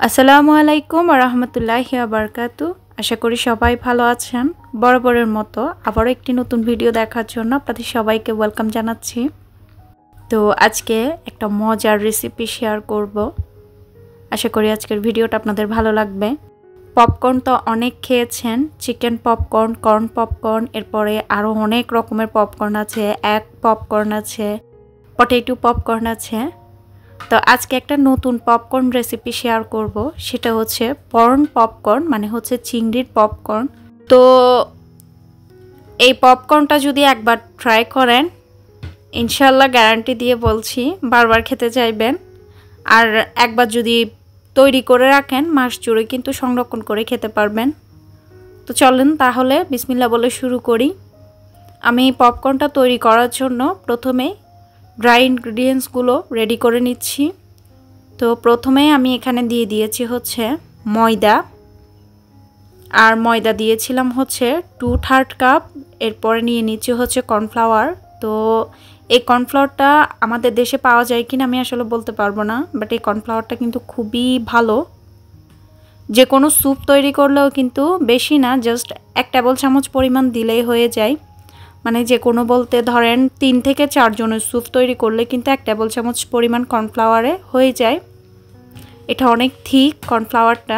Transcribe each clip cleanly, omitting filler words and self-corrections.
আসসালামু আলাইকুম ওয়া রাহমাতুল্লাহি ওয়া বারাকাতু। আশা করি সবাই ভালো আছেন। বরাবরের মতো আবারও একটি নতুন ভিডিও দেখার জন্য আপনাদের সবাইকে ওয়েলকাম জানাচ্ছি। তো আজকে একটা মজার রেসিপি শেয়ার করব। আশা করি আজকের ভিডিওটা আপনাদের ভালো লাগবে। পপকর্ন তো অনেক খেয়েছেন, চিকেন পপকর্ন, কর্ন পপকর্ন, এরপরে আরও অনেক রকমের পপকর্ন আছে, এগ পপকর্ন আছে, পটেটো পপকর্ন আছে। তো আজকে একটা নতুন পপকর্ন রেসিপি শেয়ার করব, সেটা হচ্ছে পর্ন পপকর্ন, মানে হচ্ছে চিংড়ির পপকর্ন। তো এই পপকর্নটা যদি একবার ট্রাই করেন, ইনশাল্লাহ গ্যারান্টি দিয়ে বলছি বারবার খেতে চাইবেন। আর একবার যদি তৈরি করে রাখেন, মাস জুড়ে কিন্তু সংরক্ষণ করে খেতে পারবেন। তো চলেন তাহলে বিসমিল্লাহ বলে শুরু করি। আমি পপকর্নটা তৈরি করার জন্য প্রথমে ড্রাই ইনগ্রিডিয়েন্টসগুলো রেডি করে নিচ্ছি। তো প্রথমে আমি এখানে দিয়ে দিয়েছি হচ্ছে ময়দা, আর ময়দা দিয়েছিলাম হচ্ছে 2/3 কাপ। এরপরে নিয়ে নিচ্ছি হচ্ছে কর্নফ্লাওয়ার। তো এই কর্নফ্লাওয়ারটা আমাদের দেশে পাওয়া যায় কিনা আমি আসলে বলতে পারবো না, বাট এই কর্নফ্লাওয়ারটা কিন্তু খুবই ভালো। যে কোনো স্যুপ তৈরি করলেও কিন্তু বেশি না, জাস্ট 1 টেবিল চামচ পরিমাণ দিলেই হয়ে যায়। মানে যে কোনো বলতে ধরেন 3 থেকে 4 জনের স্যুপ তৈরি করলে কিন্তু 1 টেবিল চামচ পরিমাণ কর্নফ্লাওয়ারে হয়ে যায়। এটা অনেক থিক কর্নফ্লাওয়ারটা।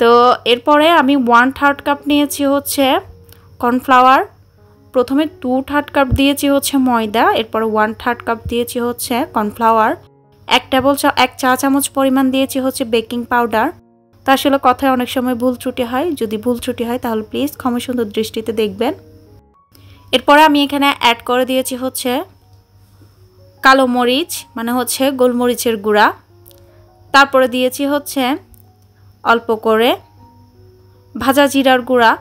তো এরপরে আমি 1/3 কাপ নিয়েছি হচ্ছে কর্নফ্লাওয়ার। প্রথমে 2/3 কাপ দিয়েছি হচ্ছে ময়দা, এরপরে 1/3 কাপ দিয়েছি হচ্ছে কর্নফ্লাওয়ার। 1 চা চামচ পরিমাণ দিয়েছি হচ্ছে বেকিং পাউডার। তা আসলে কথায় অনেক সময় ভুল ত্রুটি হয়, যদি ভুল ত্রুটি হয় তাহলে প্লিজ ক্ষমা সুন্দর দৃষ্টিতে দেখবেন। এরপরে আমি এখানে অ্যাড করে দিয়েছি হচ্ছে কালো মরিচ, মানে হচ্ছে গোলমরিচের গুঁড়া। তারপরে দিয়েছি হচ্ছে অল্প করে ভাজা জিরার গুঁড়া।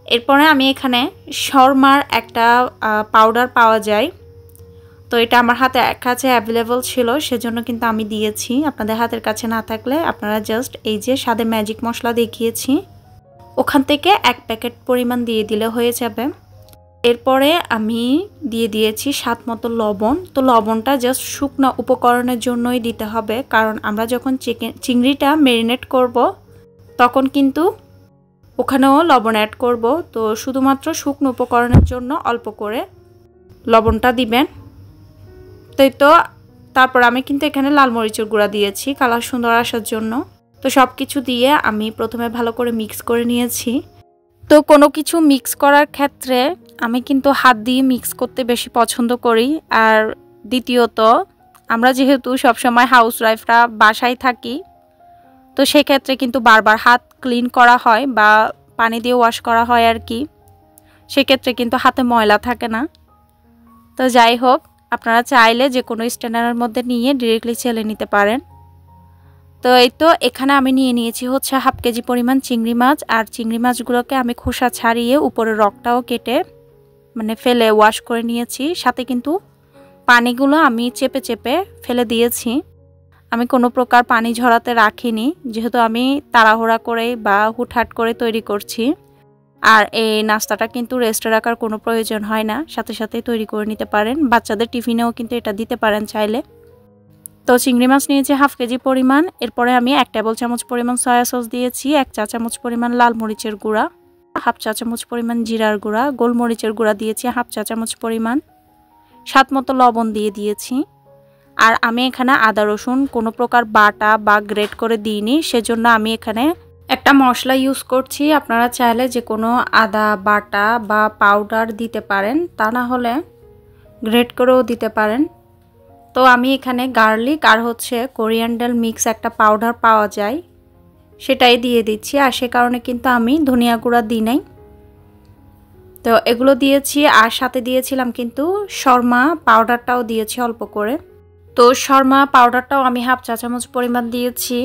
এরপরে আমি এখানে শর্মার একটা পাউডার পাওয়া যায়, তো এটা আমার কাছে অ্যাভেলেবল ছিল, সেজন্য কিন্তু আমি দিয়েছি। আপনাদের হাতের কাছে না থাকলে আপনারা জাস্ট এই যে সাদে ম্যাজিক মশলা দেখিয়েছি, ওখান থেকে 1 প্যাকেট পরিমাণ দিয়ে দিলে হয়ে যাবে। এরপরে আমি দিয়ে দিয়েছি স্বাদ মতো লবণ। তো লবণটা জাস্ট শুকনো উপকরণের জন্যই দিতে হবে, কারণ আমরা যখন চিংড়িটা ম্যারিনেট করব তখন কিন্তু ওখানেও লবণ অ্যাড করব। তো শুধুমাত্র শুকনো উপকরণের জন্য অল্প করে লবণটা দিবেন। তো তারপর আমি কিন্তু এখানে লাল মরিচের গুঁড়া দিয়েছি কালার সুন্দর আসার জন্য। তো সব কিছু দিয়ে আমি প্রথমে ভালো করে মিক্স করে নিয়েছি। তো কোনো কিছু মিক্স করার ক্ষেত্রে আমি কিন্তু হাত দিয়ে মিক্স করতে বেশি পছন্দ করি। আর দ্বিতীয়ত, আমরা যেহেতু সবসময় হাউস ওয়াইফরা বাসায় থাকি, তো সেক্ষেত্রে কিন্তু বারবার হাত ক্লিন করা হয় বা পানি দিয়ে ওয়াশ করা হয় আর কি। সেক্ষেত্রে কিন্তু হাতে ময়লা থাকে না। তো যাই হোক, আপনারা চাইলে যে কোনো স্ট্যান্ডারের মধ্যে নিয়ে ডিরেক্টলি চেলে নিতে পারেন। তো এই তো এখানে আমি নিয়ে নিয়েছি হচ্ছে 1/2 কেজি পরিমাণ চিংড়ি মাছ। আর চিংড়ি মাছগুলোকে আমি খোসা ছাড়িয়ে উপরের রগটাও কেটে মানে ফেলে ওয়াশ করে নিয়েছি। সাথে কিন্তু পানিগুলো আমি চেপে চেপে ফেলে দিয়েছি। আমি কোনো প্রকার পানি ঝরাতে রাখিনি, যেহেতু আমি তাড়াহুড়া করে বা হুটহাট করে তৈরি করছি। আর এই নাস্তাটা কিন্তু রেস্টে রাখার কোনো প্রয়োজন হয় না, সাথে সাথেই তৈরি করে নিতে পারেন। বাচ্চাদের টিফিনেও কিন্তু এটা দিতে পারেন চাইলে। তো চিংড়ি মাছ নিয়েছি 1/2 কেজি পরিমাণ। এরপরে আমি 1 টেবিল চামচ পরিমাণ সয়া সস দিয়েছি, 1 চা চামচ পরিমাণ লাল মরিচের গুঁড়া, 1/2 চা চামচ পরিমাণ জিরার গুঁড়া, গোলমরিচের গুঁড়া দিয়েছি 1/2 চা চামচ পরিমাণ, স্বাদ মতো লবণ দিয়ে দিয়েছি। আর আমি এখানে আদা রসুন কোনো প্রকার বাটা বা গ্রেট করে দিইনি, সেজন্য আমি এখানে একটা মশলা ইউজ করছি। আপনারা চাইলে যে কোনো আদা বাটা বা পাউডার দিতে পারেন, তা না হলে গ্রেট করেও দিতে পারেন। তো আমি এখানে গার্লিক আর হচ্ছে কোরিয়ান্ডার মিক্স একটা পাউডার পাওয়া যায়, সেটাই দিয়ে দিচ্ছি। আর সে কারণে কিন্তু আমি ধনিয়া গুঁড়া দিই নাই। তো এগুলো দিয়েছি, আর সাথে দিয়েছিলাম কিন্তু শর্মা পাউডারটাও দিয়েছি অল্প করে। তো শর্মা পাউডারটাও আমি 1/2 চা চামচ পরিমাণ দিয়েছি।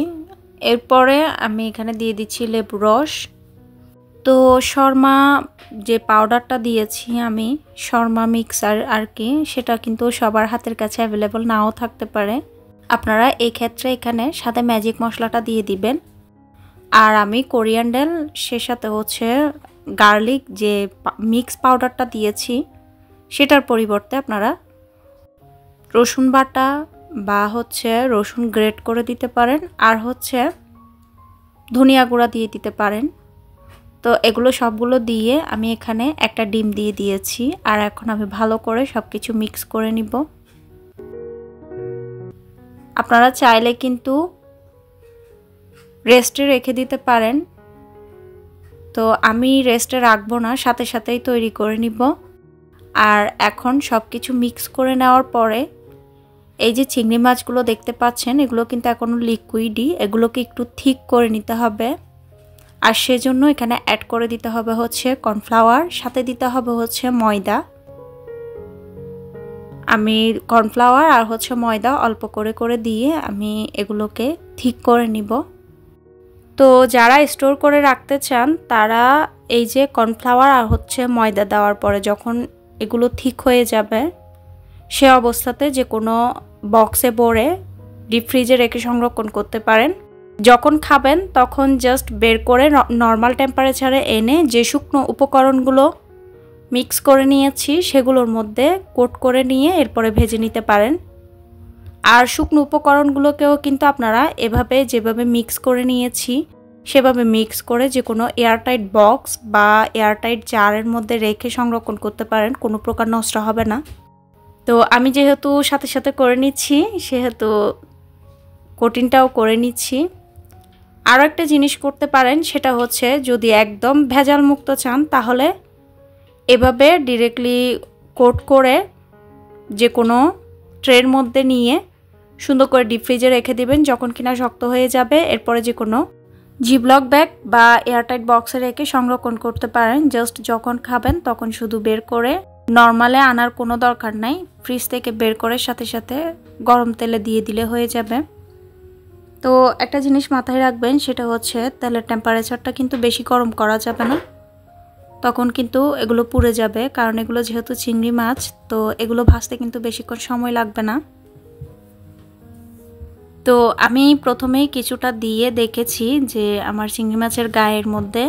এরপরে আমি এখানে দিয়ে দিচ্ছি লেবু রস। তো শর্মা যে পাউডারটা দিয়েছি আমি, শর্মা মিক্সার আর কি, সেটা কিন্তু সবার হাতের কাছে অ্যাভেলেবল নাও থাকতে পারে। আপনারা এই ক্ষেত্রে এখানে সাথে ম্যাজিক মশলাটা দিয়ে দিবেন। আর আমি কোরিয়ান্ডার সে সাথে হচ্ছে গার্লিক যে মিক্স পাউডারটা দিয়েছি, সেটার পরিবর্তে আপনারা রসুন বাটা বা হচ্ছে রসুন গ্রেট করে দিতে পারেন, আর হচ্ছে ধনিয়া গুঁড়া দিয়ে দিতে পারেন। তো এগুলো সবগুলো দিয়ে আমি এখানে একটা ডিম দিয়ে দিয়েছি, আর এখন আমি ভালো করে সব কিছু মিক্স করে নিব। আপনারা চাইলে কিন্তু রেস্টে রেখে দিতে পারেন, তো আমি রেস্টে রাখবো না, সাথে সাথেই তৈরি করে নিব। আর এখন সব কিছু মিক্স করে নেওয়ার পরে এই যে চিংড়ি মাছগুলো দেখতে পাচ্ছেন, এগুলো কিন্তু এখনও লিকুইডই, এগুলোকে একটু থিক করে নিতে হবে। আর সেজন্য এখানে অ্যাড করে দিতে হবে হচ্ছে কর্নফ্লাওয়ার, সাথে দিতে হবে হচ্ছে ময়দা। আমি কর্নফ্লাওয়ার আর হচ্ছে ময়দা অল্প করে করে দিয়ে আমি এগুলোকে থিক করে নিব। তো যারা স্টোর করে রাখতে চান তারা এই যে কর্নফ্লাওয়ার আর হচ্ছে ময়দা দেওয়ার পরে যখন এগুলো ঠিক হয়ে যাবে সে অবস্থাতে যে কোনো বক্সে ভরে ডিপ ফ্রিজে রেখে সংরক্ষণ করতে পারেন। যখন খাবেন তখন জাস্ট বের করে নর্মাল টেম্পারেচারে এনে যে শুকনো উপকরণগুলো মিক্স করে নিয়েছি সেগুলোর মধ্যে কোট করে নিয়ে এরপরে ভেজে নিতে পারেন। আর শুকনো উপকরণগুলোকেও কিন্তু আপনারা এভাবে যেভাবে মিক্স করে নিয়েছি সেভাবে মিক্স করে যে কোনো এয়ারটাইট বক্স বা এয়ারটাইট জারের মধ্যে রেখে সংরক্ষণ করতে পারেন, কোনো প্রকার নষ্ট হবে না। তো আমি যেহেতু সাথে সাথে করে নিচ্ছি সেহেতু কোটিংটাও করে নিচ্ছি। আরও একটা জিনিস করতে পারেন, সেটা হচ্ছে যদি একদম ভেজাল মুক্ত চান তাহলে এভাবে ডিরেক্টলি কোট করে যে কোনো ট্রের মধ্যে নিয়ে সুন্দর করে ডিপ ফ্রিজে রেখে দিবেন। যখন কিনা শক্ত হয়ে যাবে এরপরে যে কোনো জিপলক ব্যাগ বা এয়ারটাইট বক্সে রেখে সংরক্ষণ করতে পারেন। জাস্ট যখন খাবেন তখন শুধু বের করে, নর্মালে আনার কোনো দরকার নাই, ফ্রিজ থেকে বের করে সাথে সাথে গরম তেলে দিয়ে দিলে হয়ে যাবে। তো একটা জিনিস মাথায় রাখবেন, সেটা হচ্ছে তেলের টেম্পারেচারটা কিন্তু বেশি গরম করা যাবে না, তখন কিন্তু এগুলো পুড়ে যাবে। কারণ এগুলো যেহেতু চিংড়ি মাছ, তো এগুলো ভাজতে কিন্তু বেশিক্ষণ সময় লাগবে না। তো আমি প্রথমেই কিছুটা দিয়ে দেখেছি যে আমার চিংড়ি মাছের গায়ের মধ্যে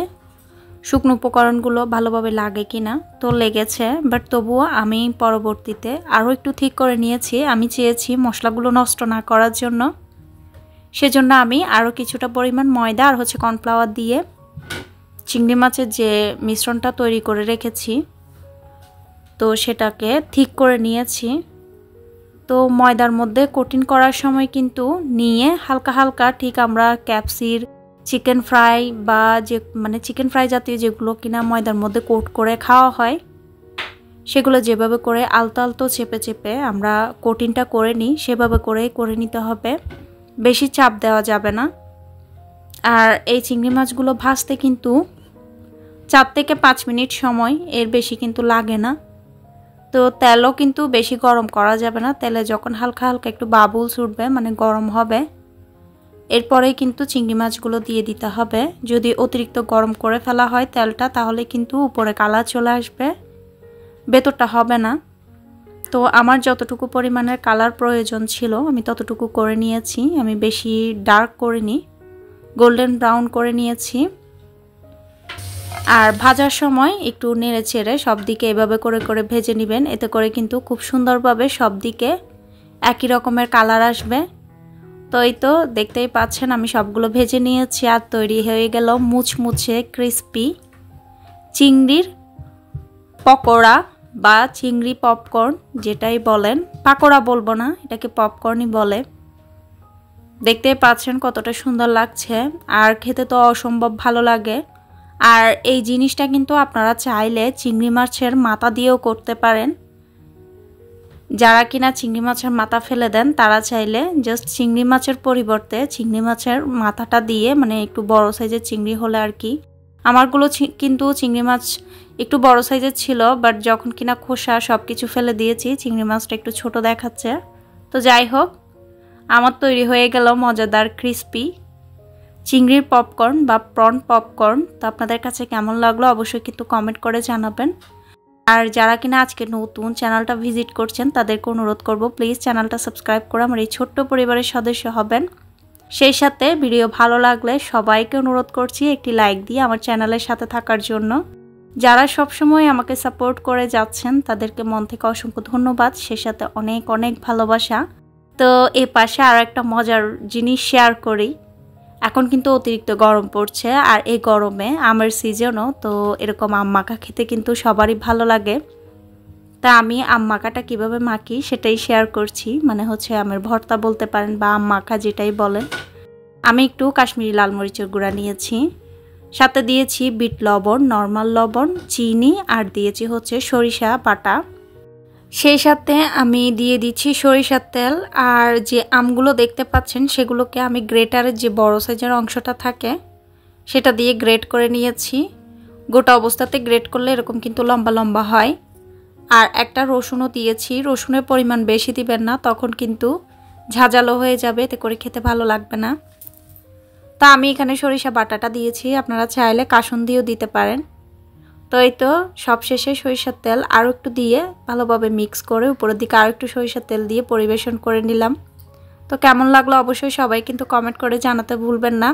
শুকনো উপকরণগুলো ভালোভাবে লাগে কিনা, তো লেগেছে, বাট তবুও আমি পরবর্তীতে আরও একটু ঠিক করে নিয়েছি। আমি চেয়েছি মশলাগুলো নষ্ট না করার জন্য, সেজন্য আমি আরও কিছুটা পরিমাণ ময়দা আর হচ্ছে কর্নফ্লাওয়ার দিয়ে চিংড়ি মাছের যে মিশ্রণটা তৈরি করে রেখেছি তো সেটাকে ঠিক করে নিয়েছি। তো ময়দার মধ্যে কোটিং করার সময় কিন্তু নিয়ে হালকা হালকা, ঠিক আমরা ক্যাপসির চিকেন ফ্রাই বা যে মানে চিকেন ফ্রাই জাতীয় যেগুলো কিনা ময়দার মধ্যে কোট করে খাওয়া হয় সেগুলো যেভাবে করে আলতো আলতো চেপে চেপে আমরা কোটিংটা করে নিই সেভাবে করেই করে নিতে হবে, বেশি চাপ দেওয়া যাবে না। আর এই চিংড়ি মাছগুলো ভাজতে কিন্তু 4 থেকে 5 মিনিট সময়, এর বেশি কিন্তু লাগে না। তো তেলও কিন্তু বেশি গরম করা যাবে না, তেলে যখন হালকা হালকা একটু বাবুলস উঠবে মানে গরম হবে এরপরেই কিন্তু চিংড়ি মাছগুলো দিয়ে দিতে হবে। যদি অতিরিক্ত গরম করে ফেলা হয় তেলটা তাহলে কিন্তু উপরে কালার চলে আসবে, ভেতরটা হবে না। তো আমার যতটুকু পরিমাণের কালার প্রয়োজন ছিল আমি ততটুকু করে নিয়েছি, আমি বেশি ডার্ক করিনি, গোল্ডেন ব্রাউন করে নিয়েছি। আর ভাজার সময় একটু নেড়ে চেড়ে সব দিকে এভাবে করে করে ভেজে নেবেন, এতে করে কিন্তু খুব সুন্দরভাবে সব দিকে একই রকমের কালার আসবে। তো এই তো দেখতেই পাচ্ছেন আমি সবগুলো ভেজে নিয়েছি, আর তৈরি হয়ে গেল মুচমুচে ক্রিস্পি চিংড়ির পকোড়া বা চিংড়ি পপকর্ন, যেটাই বলেন, পাকোড়া বলবো না, এটাকে পপকর্নই বলে। দেখতেই পাচ্ছেন কতটা সুন্দর লাগছে, আর খেতে তো অসম্ভব ভালো লাগে। আর এই জিনিসটা কিন্তু আপনারা চাইলে চিংড়ি মাছের মাথা দিয়েও করতে পারেন। যারা কিনা চিংড়ি মাছের মাথা ফেলে দেন তারা চাইলে জাস্ট চিংড়ি মাছের পরিবর্তে চিংড়ি মাছের মাথাটা দিয়ে, মানে একটু বড় সাইজের চিংড়ি হলে আর কি, আমারগুলো কিন্তু চিংড়ি মাছ একটু বড় সাইজের ছিল, বাট যখন কিনা খোসা সব কিছু ফেলে দিয়েছি চিংড়ি মাছটা একটু ছোট দেখাচ্ছে। তো যাই হোক, আমার তৈরি হয়ে গেল মজাদার ক্রিস্পি চিংড়ির পপকর্ন বা প্রন পপকর্ন। তো আপনাদের কাছে কেমন লাগলো অবশ্যই কিন্তু কমেন্ট করে জানাবেন। আর যারা কিনা আজকে নতুন চ্যানেলটা ভিজিট করছেন তাদেরকে অনুরোধ করব প্লিজ চ্যানেলটা সাবস্ক্রাইব করে আমার এই ছোট্ট পরিবারের সদস্য হবেন। সেই সাথে ভিডিও ভালো লাগলে সবাইকে অনুরোধ করছি একটি লাইক দিয়ে আমার চ্যানেলের সাথে থাকার জন্য। যারা সবসময় আমাকে সাপোর্ট করে যাচ্ছেন তাদেরকে মন থেকে অসংখ্য ধন্যবাদ, সেই সাথে অনেক অনেক ভালোবাসা। তো এই পাশে আর একটা মজার জিনিস শেয়ার করি। এখন কিন্তু অতিরিক্ত গরম পড়ছে, আর এই গরমে আমের সিজনও, তো এরকম আম মাখা খেতে কিন্তু সবারই ভালো লাগে। তা আমি আম মাখাটা কীভাবে মাখি সেটাই শেয়ার করছি, মানে হচ্ছে আমের ভর্তা বলতে পারেন বা আম মাখা যেটাই বলেন। আমি একটু কাশ্মীরি লাল মরিচের গুঁড়া নিয়েছি, সাথে দিয়েছি বিট লবণ, নর্মাল লবণ, চিনি, আর দিয়েছি হচ্ছে সরিষা বাটা। সেই সাথে আমি দিয়ে দিচ্ছি সরিষার তেল। আর যে আমগুলো দেখতে পাচ্ছেন সেগুলোকে আমি গ্রেটারের যে বড় সাইজের অংশটা থাকে সেটা দিয়ে গ্রেট করে নিয়েছি। গোটা অবস্থাতে গ্রেট করলে এরকম কিন্তু লম্বা লম্বা হয়। আর একটা রসুনও দিয়েছি, রসুনের পরিমাণ বেশি দিবেন না, তখন কিন্তু ঝাঁঝালো হয়ে যাবে, এতে করে খেতে ভালো লাগবে না। তা আমি এখানে সরিষা বাটাটা দিয়েছি, আপনারা চাইলে কাসুন্দিও দিতে পারেন। তো এই তো সবশেষে সরিষার তেল আরও একটু দিয়ে ভালোভাবে মিক্স করে উপরের দিকে আরও একটু সরিষার তেল দিয়ে পরিবেশন করে নিলাম। তো কেমন লাগলো অবশ্যই সবাই কিন্তু কমেন্ট করে জানাতে ভুলবেন না।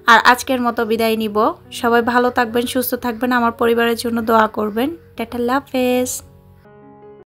আর আজকের মতো বিদায় নিব। সবাই ভালো থাকবেন, সুস্থ থাকবেন, আমার পরিবারের জন্য দোয়া করবেন। টাটা, আল্লাহ হাফেজ।